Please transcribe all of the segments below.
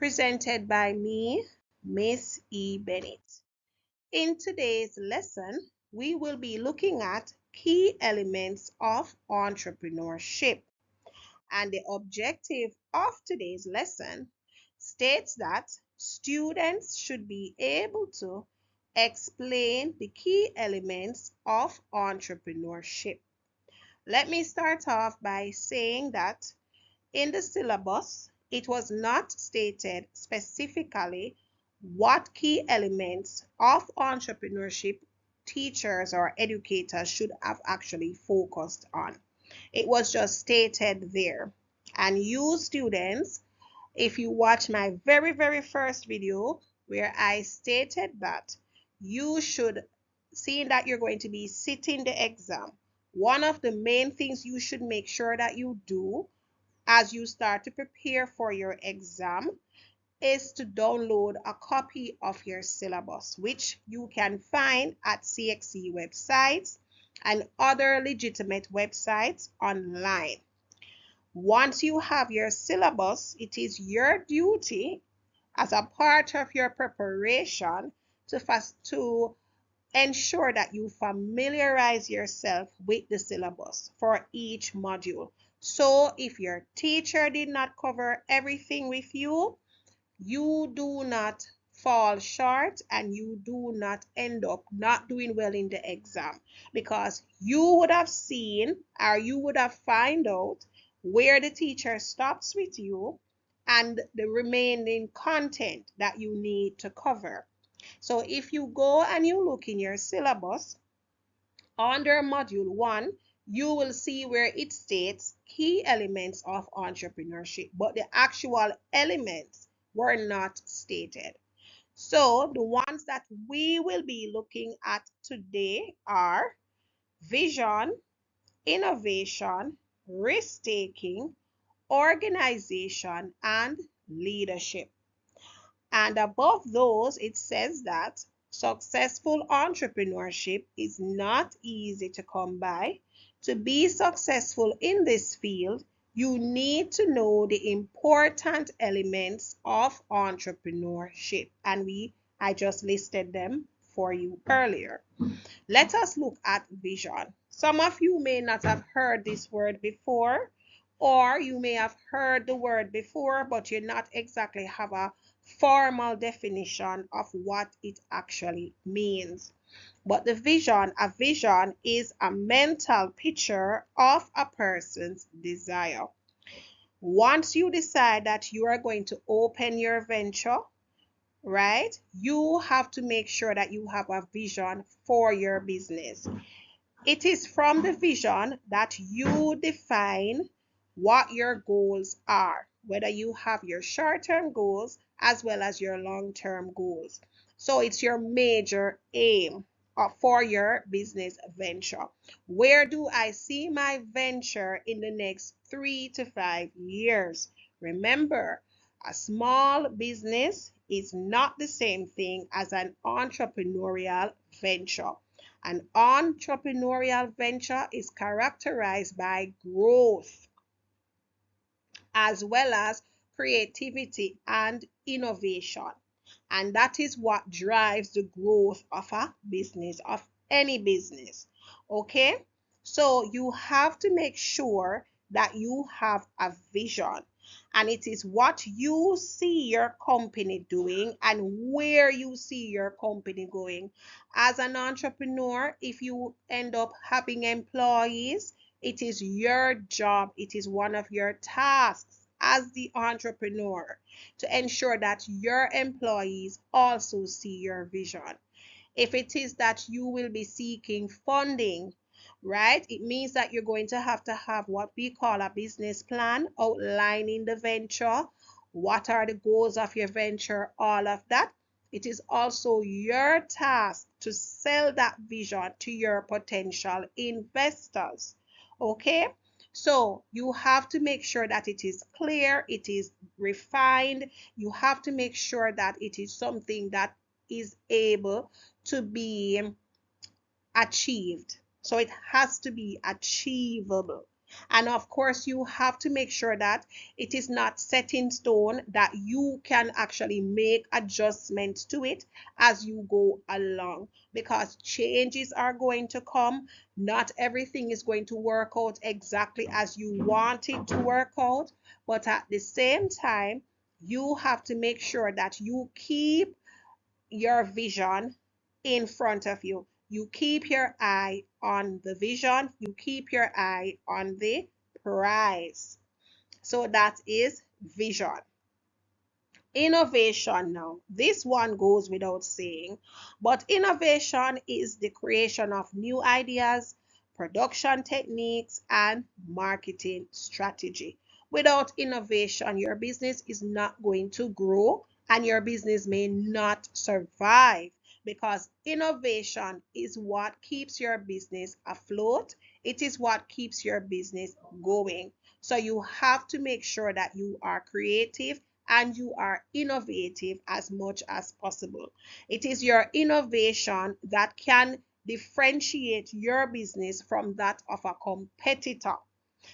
presented by me, Miss E. Bennett. In today's lesson, we will be looking at key elements of entrepreneurship. And the objective of today's lesson states that students should be able to explain the key elements of entrepreneurship. Let me start off by saying that in the syllabus, it was not stated specifically what key elements of entrepreneurship teachers or educators should have actually focused on. It was just stated there. And you students, if you watch my very first video where I stated that you should, seeing that you're going to be sitting the exam, one of the main things you should make sure that you do as you start to prepare for your exam is to download a copy of your syllabus, which you can find at CXC websites and other legitimate websites online. Once you have your syllabus, it is your duty as a part of your preparation to ensure that you familiarize yourself with the syllabus for each module. So if your teacher did not cover everything with you, you do not fall short and you do not end up not doing well in the exam, because you would have seen or you would have found out where the teacher stops with you and the remaining content that you need to cover. So if you go and you look in your syllabus, under module 1, you will see where it states key elements of entrepreneurship, but the actual elements were not stated. So the ones that we will be looking at today are vision, innovation, risk-taking, organization, and leadership. And above those, it says that successful entrepreneurship is not easy to come by. To be successful in this field, you need to know the important elements of entrepreneurship. And I just listed them for you earlier. Let us look at vision. Some of you may not have heard this word before, or you may have heard the word before, but you not exactly have a formal definition of what it actually means. But a vision is a mental picture of a person's desire. Once you decide that you are going to open your venture, right, you have to make sure that you have a vision for your business. It is from the vision that you define what your goals are, whether you have your short-term goals as well as your long-term goals. So it's your major aim for your business venture. Where do I see my venture in the next 3 to 5 years? Remember, a small business is not the same thing as an entrepreneurial venture. An entrepreneurial venture is characterized by growth as well as creativity and innovation. And that is what drives the growth of a business, of any business. Okay? So you have to make sure that you have a vision. And it is what you see your company doing and where you see your company going. As an entrepreneur, if you end up having employees, it is your job, it is one of your tasks as the entrepreneur to ensure that your employees also see your vision. If it is that you will be seeking funding, right, it means that you're going to have what we call a business plan outlining the venture, what are the goals of your venture, all of that. It is also your task to sell that vision to your potential investors. Okay? So you have to make sure that it is clear, it is refined. You have to make sure that it is something that is able to be achieved. So it has to be achievable. And of course, you have to make sure that it is not set in stone, that you can actually make adjustments to it as you go along, because changes are going to come. Not everything is going to work out exactly as you want it to work out, but at the same time, you have to make sure that you keep your vision in front of you. You keep your eye on the vision, you keep your eye on the prize. So that is vision. Innovation now. This one goes without saying, but innovation is the creation of new ideas, production techniques, and marketing strategy. Without innovation, your business is not going to grow and your business may not survive, because innovation is what keeps your business afloat. It is what keeps your business going. So you have to make sure that you are creative and you are innovative as much as possible. It is your innovation that can differentiate your business from that of a competitor.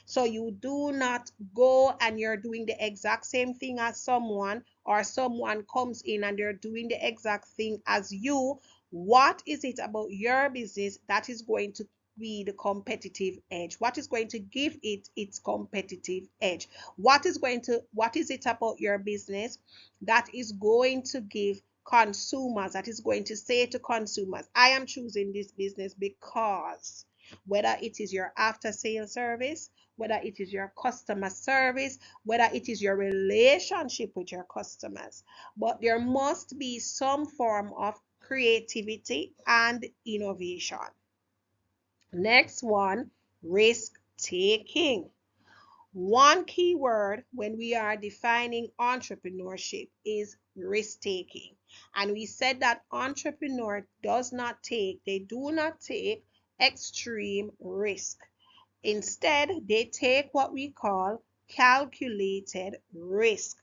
So you do not go and you're doing the exact same thing as someone, or someone comes in and they're doing the exact thing as you. What is it about your business that is going to be the competitive edge? What is going to give it its competitive edge? What is it about your business that is going to give consumers, that is going to say to consumers, I am choosing this business because, whether it is your after sale service, whether it is your customer service, whether it is your relationship with your customers. But there must be some form of creativity and innovation. Next one, risk taking. One key word when we are defining entrepreneurship is risk taking. And we said that entrepreneur they do not take extreme risk. Instead, they take what we call calculated risk.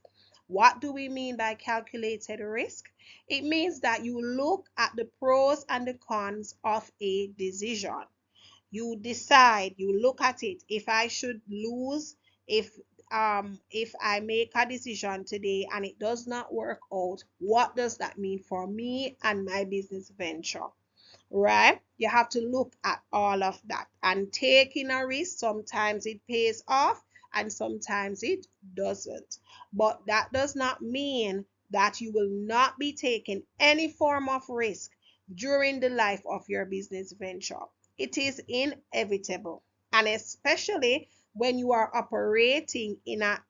What do we mean by calculated risk? It means that you look at the pros and the cons of a decision. You decide, you look at it. If I should lose, if I make a decision today and it does not work out, what does that mean for me and my business venture? Right? You have to look at all of that. And taking a risk, sometimes it pays off and sometimes it doesn't. But that does not mean that you will not be taking any form of risk during the life of your business venture. It is inevitable. And especially when you are operating in a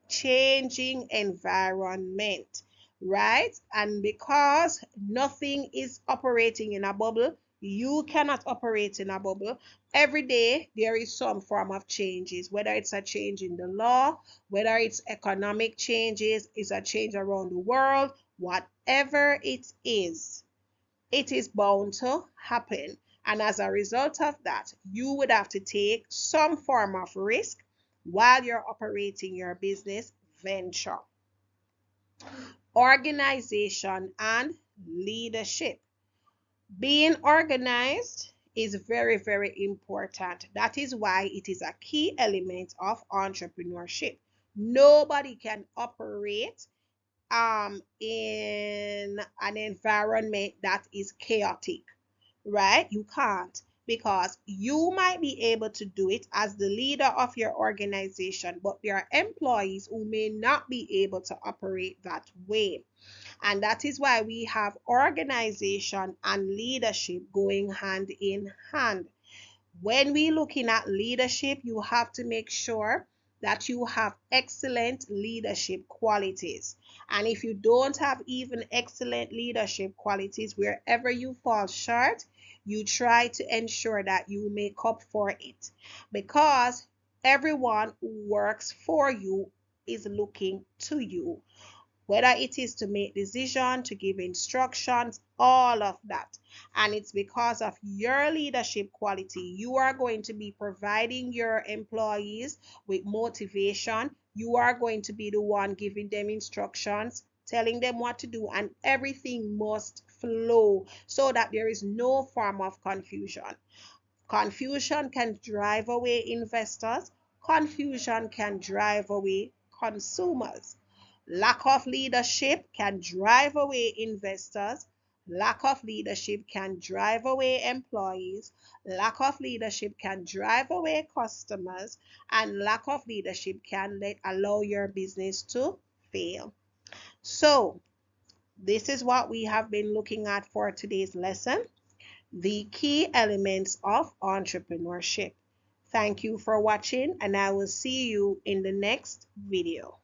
changing environment, right? And because nothing is operating in a bubble, you cannot operate in a bubble. Every day there is some form of changes, whether it's a change in the law, whether it's economic changes, it's a change around the world, whatever it is bound to happen. And as a result of that, you would have to take some form of risk while you're operating your business venture. Organization and leadership. Being organized is very, very important. That is why it is a key element of entrepreneurship. Nobody can operate in an environment that is chaotic, right? You can't, because you might be able to do it as the leader of your organization, but there are employees who may not be able to operate that way. And that is why we have organization and leadership going hand in hand. When we're looking at leadership, you have to make sure that you have excellent leadership qualities. And if you don't have even excellent leadership qualities, wherever you fall short, you try to ensure that you make up for it, because everyone who works for you is looking to you, whether it is to make decisions, to give instructions, all of that. And it's because of your leadership quality. You are going to be providing your employees with motivation. You are going to be the one giving them instructions, telling them what to do, and everything must flow so that there is no form of confusion. Confusion can drive away investors. Confusion can drive away consumers. Lack of leadership can drive away investors. Lack of leadership can drive away employees. Lack of leadership can drive away customers. And lack of leadership can allow your business to fail. So, this is what we have been looking at for today's lesson, the key elements of entrepreneurship. Thank you for watching, and I will see you in the next video.